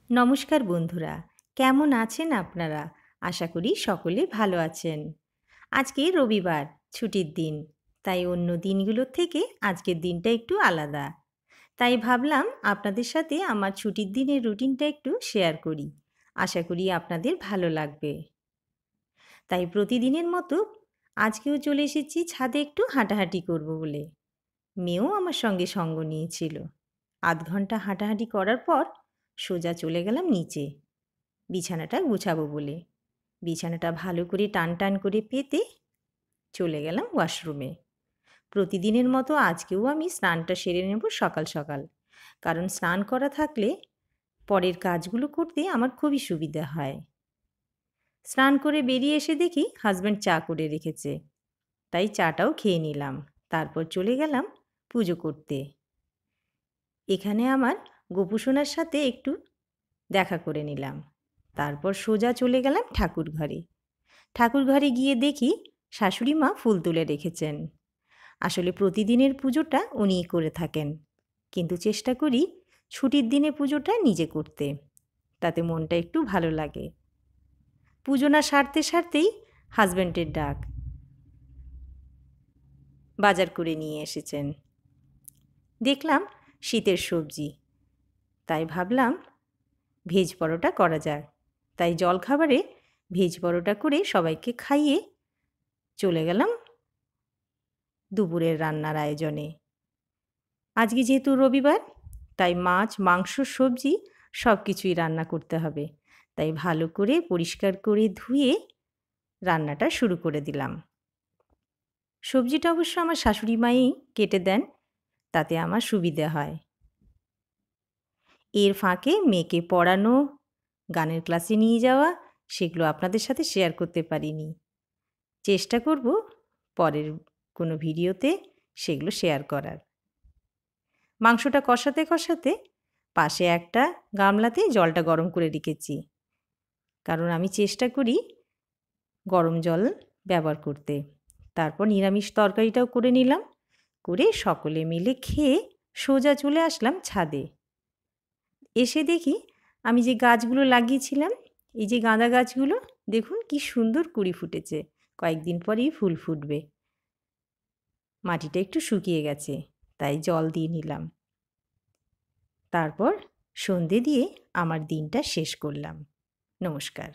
নমস্কার বন্ধুরা, কেমন আছেন আপনারা? আশা করি সকলে ভালো আছেন। আজকে রবিবার, ছুটির দিন। তাই অন্য দিনগুলোর থেকে আজকের দিনটা একটু আলাদা। তাই ভাবলাম আপনাদের সাথে আমার ছুটির দিনের রুটিনটা একটু শেয়ার করি। আশা করি আপনাদের ভালো লাগবে। তাই প্রতিদিনের মতো আজকেও চলে এসেছি ছাদে একটু হাঁটাহাঁটি করব বলে। মেয়েও আমার সঙ্গে সঙ্গ নিয়েছিল। আধ ঘন্টা হাঁটাহাঁটি করার পর সোজা চলে গেলাম নিচে বিছানাটা গুছাবো বলে। বিছানাটা ভালো করে টান টান করে পেতে চলে গেলাম ওয়াশরুমে। প্রতিদিনের মতো আজকেও আমি স্নানটা সেরে নেব সকাল সকাল, কারণ স্নান করা থাকলে পরের কাজগুলো করতে আমার খুবই সুবিধা হয়। স্নান করে বেরিয়ে এসে দেখি হাজব্যান্ড চা করে রেখেছে, তাই চাটাও খেয়ে নিলাম। তারপর চলে গেলাম পুজো করতে। এখানে আমার গোপুসোনার সাথে একটু দেখা করে নিলাম। তারপর সোজা চলে গেলাম ঠাকুর ঘরে। ঠাকুর ঘরে গিয়ে দেখি শাশুড়ি মা ফুল তুলে রেখেছেন। আসলে প্রতিদিনের পুজোটা উনিই করে থাকেন, কিন্তু চেষ্টা করি ছুটির দিনে পুজোটা নিজে করতে, তাতে মনটা একটু ভালো লাগে। পুজো না সারতে সারতেই হাজব্যান্ডের ডাক। বাজার করে নিয়ে এসেছেন। দেখলাম শীতের সবজি, তাই ভাবলাম ভেজ পরোটা করা যাক। তাই জলখাবারে ভেজ পরোটা করে সবাইকে খাইয়ে চলে গেলাম দুপুরের রান্নার আয়োজনে। আজকে যেহেতু রবিবার, তাই মাছ, মাংস, সবজি সব কিছুই রান্না করতে হবে। তাই ভালো করে পরিষ্কার করে ধুয়ে রান্নাটা শুরু করে দিলাম। সবজিটা অবশ্য আমার শাশুড়ি মাই কেটে দেন, তাতে আমার সুবিধে হয়। এর ফাঁকে মেয়েকে পড়ানো, গানের ক্লাসে নিয়ে যাওয়া, সেগুলো আপনাদের সাথে শেয়ার করতে পারিনি। চেষ্টা করব পরের কোনো ভিডিওতে সেগুলো শেয়ার করার। মাংসটা কষাতে কষাতে পাশে একটা গামলাতে জলটা গরম করে রেখেছি, কারণ আমি চেষ্টা করি গরম জল ব্যবহার করতে। তারপর নিরামিষ তরকারিটাও করে নিলাম, করে সকলে মিলে খেয়ে সোজা চলে আসলাম ছাদে। এসে দেখি আমি যে গাছগুলো লাগিয়েছিলাম, এই যে গাঁদা গাছগুলো, দেখুন কি সুন্দর কুঁড়ি ফুটেছে। কয়েকদিন পরেই ফুল ফুটবে। মাটিটা একটু শুকিয়ে গেছে, তাই জল দিয়ে নিলাম। তারপর সন্ধে দিয়ে আমার দিনটা শেষ করলাম। নমস্কার।